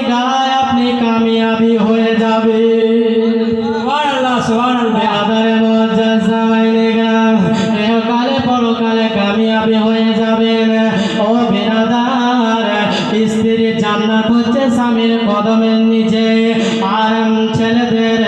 জায়গায় আপনি কামিয়াবি হয়ে যাবে। সুবহানাল্লাহ সুবহানাল্লাহ। আদারে মুআজ্জাজ সামাইনে গ্রাম ইহকালে পরকালে কামিয়াবি হয়ে যাবেন। ও বিরাদার, স্ত্রীর জান্নাত হচ্ছে স্বামীর কদমের নিচে, আর ছেলেদের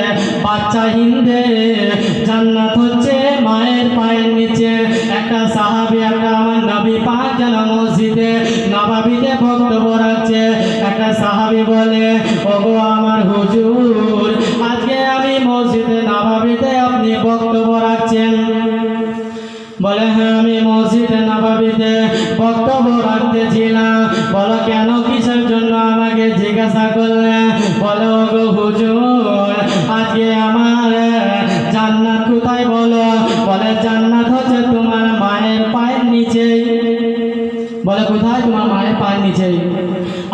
বাচ্চাহীনদের জান্নাত হচ্ছে মায়ের পায়ের নিচে। একটা সাহাবী একটা আমার নবী পাক যেন মসজিদে নববীতে বক্তব্য রাখছে। একটা সাহাবী বলে, ওগো আমার হুজুর, আজকে আমি মসজিদে নববীতে আপনি বক্তব্য রাখছেন? বলে, হ্যাঁ আমি মসজিদে নববীতে বক্তব্য রাখতেছিলাম। বলো কেন, কিসের জন্য আমাকে জিজ্ঞাসা করলে? বলে, ওগো হুজুর, আজকে আমার জান্নাত কোথায় বলো? বলে, জান্নাত হচ্ছে তোমার মায়ের পায়ের নিচে। বলে, কোথায়? তোমার মায়ের পায়ের নিচে।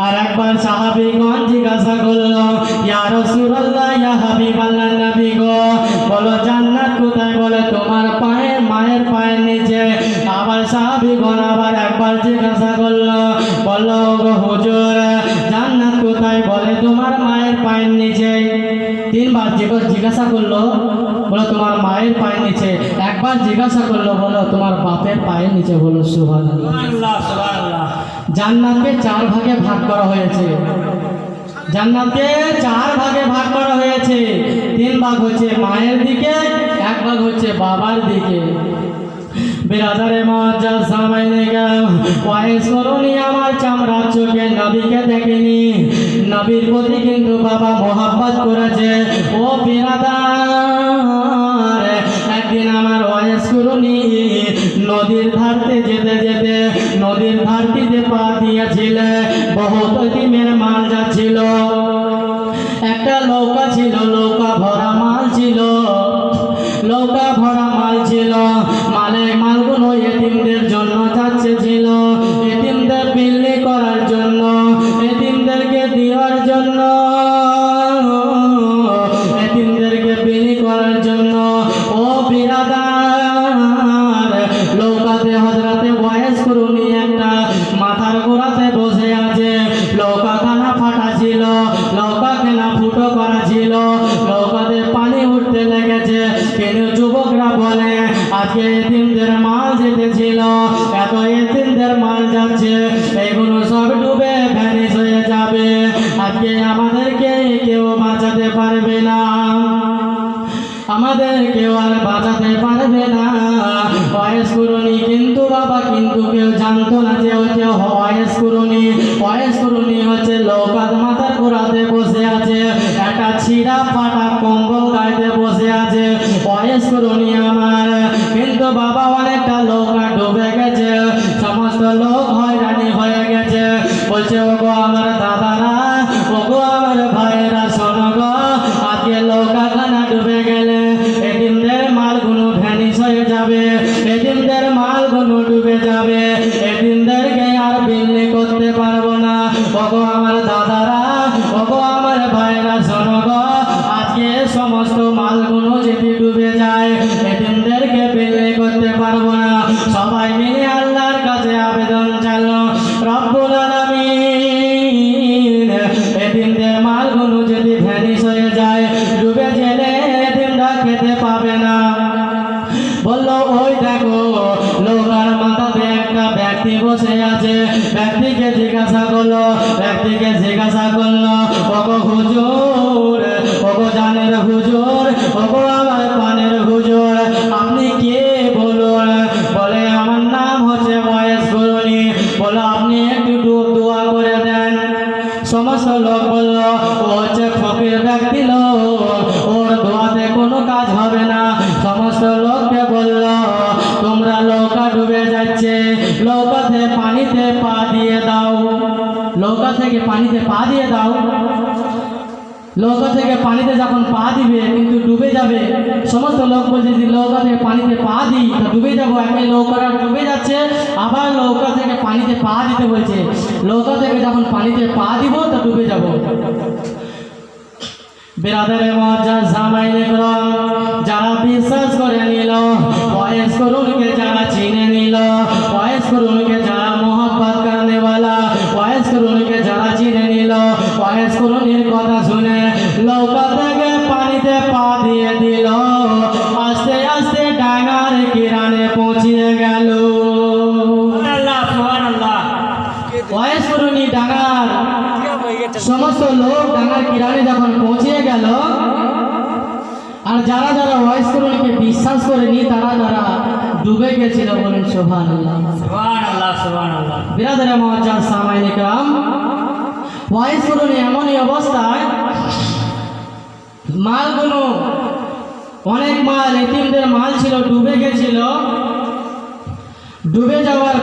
আর একবার সাহাবীগণ জিজ্ঞাসা করলো, ইয়া রাসূলুল্লাহ, ইয়া হাবিবাল্লাহ, নবী গো, বলো জান্নাত কোথায়? বলে, তোমার মায়ের পায়ের নিচে। আবার সাহাবীগণ আবার একবার জিজ্ঞাসা করলো, বললো, ওগো হুজুর, জান্নাত কোথায়? বলে, তোমার মায়ের পায়ের নিচে। তিনবার জিজ্ঞাসা করলো, বলো তোমার মায়ের পায়ের নিচে। একবার জিজ্ঞাসা করলো, বলো তোমার বাপের পায়ের নিচে। বলো সুবহানাল্লাহ সুবহানাল্লাহ। জান্নাতকে 4 ভাগে ভাগ করা হয়েছে। জান্নাতকে 4 ভাগে ভাগ করা হয়েছে। 3 ভাগ হচ্ছে মায়ের দিকে, 1 ভাগ হচ্ছে বাবার দিকে। বিরাদারে মুআজ্জাজ সামাইনে গ্রাম, ওয়াইস করুনি আমার চামড়ার চোখে নবীকে দেখেনি, নবীর প্রতি কিন্তু বাবা মোহাব্বত করেছে। ও বিরাদার, একদিন আমার ওয়াইস করুনি নদীর ধারতে যেতে যেতে নদীর ধারটিতে পা দিয়েছিল। বহুত দিনের মাল যাচ্ছিল। একটা নৌকা ছিল, নৌকা ভরা মাল ছিল, নৌকা ভরা মাল ছিল। মালগুলো এতিমদের জন্য যাচ্ছে ছিল, এতিমদের বিল্লি করার জন্য, এতিমদেরকে দেওয়ার জন্য, এতিমদেরকে বিলি করার জন্য। ও বিরাদার, নৌকাতে হযরতে ওয়াইস করুনি একটা মাথার গোড়াতে বসে আছে। নৌকাখানা ফাটা ছিল, নৌকাখানা ফুটো করা ছিল, নৌকাতে পানি উঠতে লেগেছে। কিন্তু যুবকরা বলে, আজকে এতিমদের মাল যেতেছিল, এত এতিমদের মাল যাচ্ছে, এগুলো সব ডুবে ভ্যানিশ হয়ে যাবে। আজকে আমাদেরকে কেউ বাঁচাতে পারবে না, আমাদের কেউ আর বাঁচাতে পারবে না। ওয়াইস করুনি কিন্তু বাবা, কিন্তু কেউ জানতো না যে হচ্ছে ওয়াইস করুনি। ওয়াইস করুনি হচ্ছে নৌকার মাথার গোড়াতে বসে আছে, একটা ছিঁড়া ফাটা কম্বল গায়ে বসে আছে। ওয়াইস করুনি আমার, কিন্তু বাবা অনেকটা নৌকা ডুবে গেছে, সমস্ত লোক হয়রানি হয়ে গেছে। বলছে, ওগো আমার দাদারা, ওগো আমার ভাইয়েরা, শোনো গো, আজকে নৌকাখানা ডুবে গেলে এতিমদের মালগুলো ভ্যানিশ হয়ে যাবে, এতিমদের মালগুলো ডুবে যাবে, এতিমদেরকে আর বিল্লি করতে পারবো না। ওগো আমার দাদারা, ওগো আমার ভাইয়েরা, শোনো গো, আজকে সমস্ত মালগুলো যদি ডুবে যায়, এতিমদেরকে বিল্লি করতে পারবো না। সবাই মিলে আল্লাহর কাছে আবেদন জানালো, রব্বুল আলামিন, এতিমদের মালগুলো যদি ভ্যানিশ হয়ে যায়, ডুবে গেলে এতিমরা খেতে পাবে না। বললো, ওই দেখো নৌকার মাথাতে একটা ব্যক্তি বসে আছে। ব্যক্তিকে জিজ্ঞাসা করলো, ওগো হুজুর, ওগো জানের হুজুর, ওগো আমার পানের হুজুর, আপনি কে বলুন? বলে, আমার নাম হচ্ছে ওয়াইস করুনি। বলো, আপনি একটু দোয়া করে দেন। সমস্ত লোক বলল, ও হচ্ছে ফকির ব্যক্তি লোক, ওর দোয়াতে কোনো কাজ হবে না। সমস্ত লোককে বলল, তোমরা নৌকা ডুবে যাচ্ছে, নৌকাতে পানিতে পা দিয়ে দাও, নৌকা থেকে পানিতে পা দিয়ে দাও। নৌকা থেকে পানিতে যখন পা দিবে কিন্তু ডুবে যাবে। সমস্ত লোক বলছে, যদি নৌকা থেকে পানিতে পা দিই তা ডুবে যাবো। একটা নৌকাটা ডুবে যাচ্ছে, আবার নৌকা থেকে পানিতে পা দিতে বলছে। নৌকা থেকে যখন পানিতে পা দিব তা ডুবে যাব। বিরাদারে মুআজ্জাজ সামাইনে গ্রাম, যারা বিশ্বাস করে নিল, ওয়াইস করুনকে যারা চিনে নিল, ওয়াইস করুনকে যারা মোহাব্বত করনে वाला, ওয়াইস করুনকে যারা চিনে নিল, বয়স্করণীর কথা শুনে নৌকা থেকে পানিতে পা দিয়ে দিল, আস্তে আস্তে ডাঙার কিরানে পৌঁছিয়ে গেল। বয়স্করণী ডাঙার সমস্ত লোক ডাঙার কিরানে যখন পৌঁছিয়ে গেল, আর যারা যারা বয়স্করণীকে বিশ্বাস করেনি তারা যারা ডুবে গেছিল, বলেন সুবহানাল্লাহ। বিরাদরে মুআজ্জাজ সামাইনে کرام, বয়স্করণী এমনই অবস্থায় মালগুলো, অনেক মাল, এতিমদের মাল ছিল, ডুবে গেছিল। ডুবে যাওয়ার